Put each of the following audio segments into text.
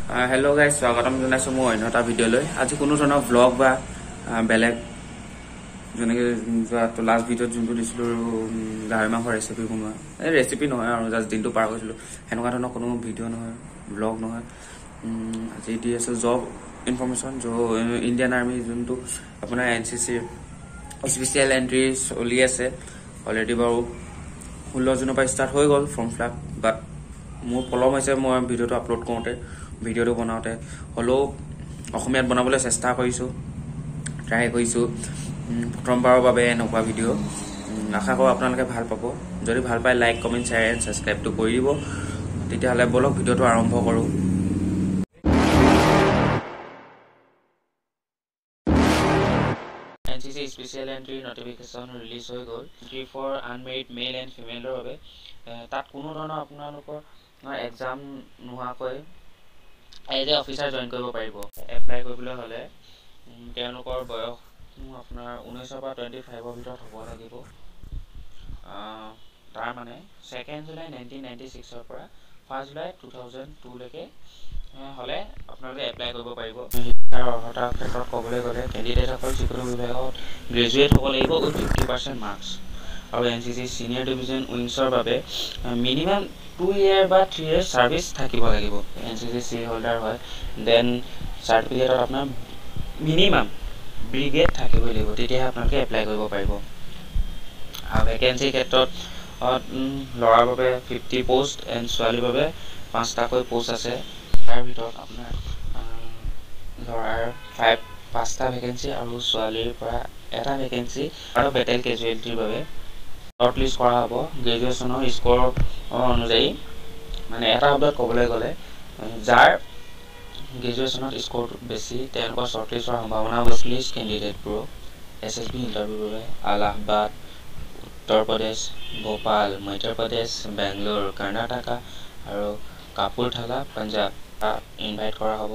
Hello guys, স্বাগতম জনাইছো মই অন্য এটা ভিডিঅ'লৈ। আজি কোনো ধৰণৰ ব্লগ বা বেলেগ যেনেকৈ যোৱাটো লাষ্ট ভিডিঅ'ত যোনটো দিছিলোঁ গাহৰি মাংসৰ ৰেচিপি বনোৱা, এই ৰেচিপি নহয় আৰু জাষ্ট দিনটো পাৰ কৰিছিলোঁ, সেনেকুৱা ধৰণৰ কোনো ভিডিঅ' নহয়, ব্লগ নহয়। আজি দি আছোঁ জব ইনফৰমেশ্যন, ইণ্ডিয়ান আৰ্মি যোনটো আপোনাৰ NCC স্পেচিয়েল এণ্ট্ৰি চলি আছে। অলৰেডি বাৰু 16 জুনৰ পৰা ষ্টাৰ্ট হৈ গ'ল ফৰ্ম ফিল আপ, বাট মোৰ পলম হৈছে মই ভিডিঅ'টো আপলোড কৰোঁতে, ভিডিঅ'টো বনাওঁতে। হ'লেও অসমীয়াত বনাবলৈ চেষ্টা কৰিছোঁ, ট্ৰাই কৰিছোঁ প্ৰথমবাৰৰ বাবে এনেকুৱা ভিডিঅ'। আশা কৰোঁ আপোনালোকে ভাল পাব। যদি ভাল পায় লাইক, কমেণ্ট, শ্বেয়াৰ এণ্ড ছাবস্ক্ৰাইবটো কৰি দিব। তেতিয়াহ'লে ব'লক ভিডিঅ'টো আৰম্ভ কৰোঁ। NCC special entry notification release হৈ গ'ল ফৰ আনমেৰিড মেল এণ্ড ফিমেলৰ বাবে। তাত কোনো ধৰণৰ আপোনালোকৰ এক্সাম নোহোৱাকৈ এজ এ অফিচাৰ জইন কৰিব পাৰিব। এপ্লাই কৰিবলৈ হ'লে তেওঁলোকৰ বয়স আপোনাৰ 19 পৰা 25ৰ ভিতৰত হ'ব লাগিব। তাৰ মানে 2 জুলাই 1996 পৰা 1 জুলাই 2002লৈকে হ'লে আপোনালোকে এপ্লাই কৰিব পাৰিব। শিক্ষাৰ অৰ্হতাৰ ক্ষেত্ৰত ক'বলৈ গ'লে কেণ্ডিডেটসকল যিকোনো বিভাগত গ্ৰেজুৱেট হ'ব লাগিব উইথ 50% মাৰ্কছ। আৰু NCC ছিনিয়ৰ ডিভিজন উইংছৰ বাবে মিনিমাম 2 year বা 3 years ছাৰ্ভিচ থাকিব লাগিব। NCC চি হোল্ডাৰ হয়, দেন চাৰ্টিফিকেটত আপোনাৰ মিনিমাম ব্ৰিগেড থাকিবই লাগিব, তেতিয়াহে আপোনালোকে এপ্লাই কৰিব পাৰিব। আৰু ভেকেঞ্চিৰ ক্ষেত্ৰত ল'ৰাৰ বাবে 50 পোষ্ট এণ্ড ছোৱালীৰ বাবে 5টাকৈ পোষ্ট আছে। তাৰ ভিতৰত আপোনাৰ ল'ৰাৰ 5টা ভেকেঞ্চি আৰু ছোৱালীৰ পৰা 1টা ভেকেঞ্চি আৰু বেটেল কেজুৱেলিটিৰ বাবে শ্বৰ্ট লিষ্ট কৰা হ'ব গ্ৰেজুৱেশ্যনৰ স্ক'ৰ অনুযায়ী। মানে এটা শব্দত ক'বলৈ গ'লে যাৰ গ্ৰেজুৱেশ্যনত স্ক'ৰ বেছি তেওঁলোকৰ শ্বৰ্ট লিষ্ট হোৱাৰ সম্ভাৱনা লিষ্ট কেণ্ডিডেটবোৰক SSB ইণ্টাৰভিউৰ বাবে এলাহাবাদ, উত্তৰ প্ৰদেশ, ভোপাল, মধ্য প্ৰদেশ, বেংগলোৰ, কৰ্ণাটকা আৰু কাপুৰথালা, পাঞ্জাৱ ইনভাইট কৰা হ'ব।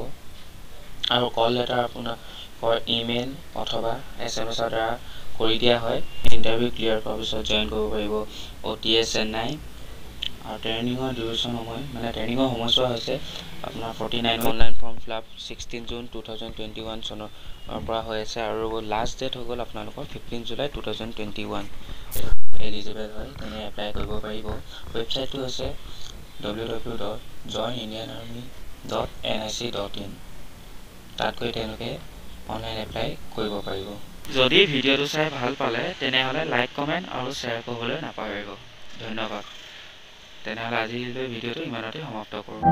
আৰু কল লেটাৰ আপোনালোকৰ ইমেইল অথবা SMS-ৰ দ্বাৰা কৰি দিয়া হয়। ইণ্টাৰভিউ ক্লিয়াৰ কৰাৰ পিছত জইন কৰিব পাৰিব OTA চেন্নাই। আৰু ট্ৰেইনিঙৰ ডিউৰেশ্যন মানে ট্ৰেইনিঙৰ সময়ছোৱা হৈছে আপোনাৰ 49। Online form fill up 16 June 2021 চনৰ পৰা হৈ আছে আৰু লাষ্ট ডেট হৈ গ'ল আপোনালোকৰ 15 জুলাই 2021। এলিজিবল হয় তেনে এপ্লাই কৰিব পাৰিব। ৱেবছাইটটো হৈছে www.joinindianarmy.nic.in। তাত গৈ তেওঁলোকে অনলাইন এপ্লাই কৰিব পাৰিব। যদি ভিডিঅ'টো চাই ভাল পালে তেনেহ'লে লাইক, কমেণ্ট আৰু শ্বেয়াৰ কৰিবলৈ নাপাহৰিব। ধন্যবাদ। তেনেহ'লে আজিলৈ ভিডিঅ'টো ইমানতে সমাপ্ত কৰোঁ।